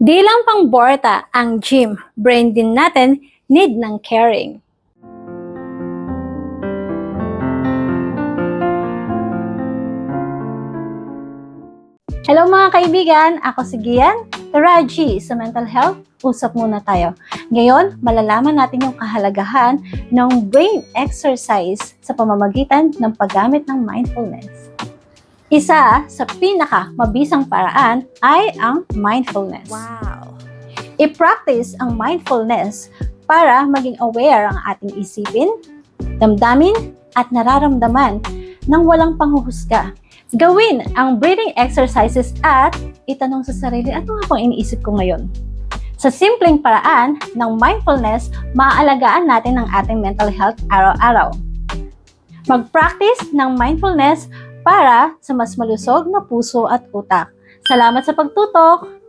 Di lang pang-borta ang gym, brain din natin need ng caring. Hello mga kaibigan, ako si Gian, Raji sa Mental Health. Usap muna tayo. Ngayon, malalaman natin yung kahalagahan ng brain exercise sa pamamagitan ng paggamit ng mindfulness. Isa sa pinaka-mabisang paraan ay ang mindfulness. Wow! I-practice ang mindfulness para maging aware ang ating isipin, damdamin, at nararamdaman nang walang panghuhusga. Gawin ang breathing exercises at itanong sa sarili, ano nga pong iniisip ko ngayon? Sa simpleng paraan ng mindfulness, maaalagaan natin ang ating mental health araw-araw. Mag-practice ng mindfulness para sa mas malusog na puso at utak. Salamat sa pagtutok!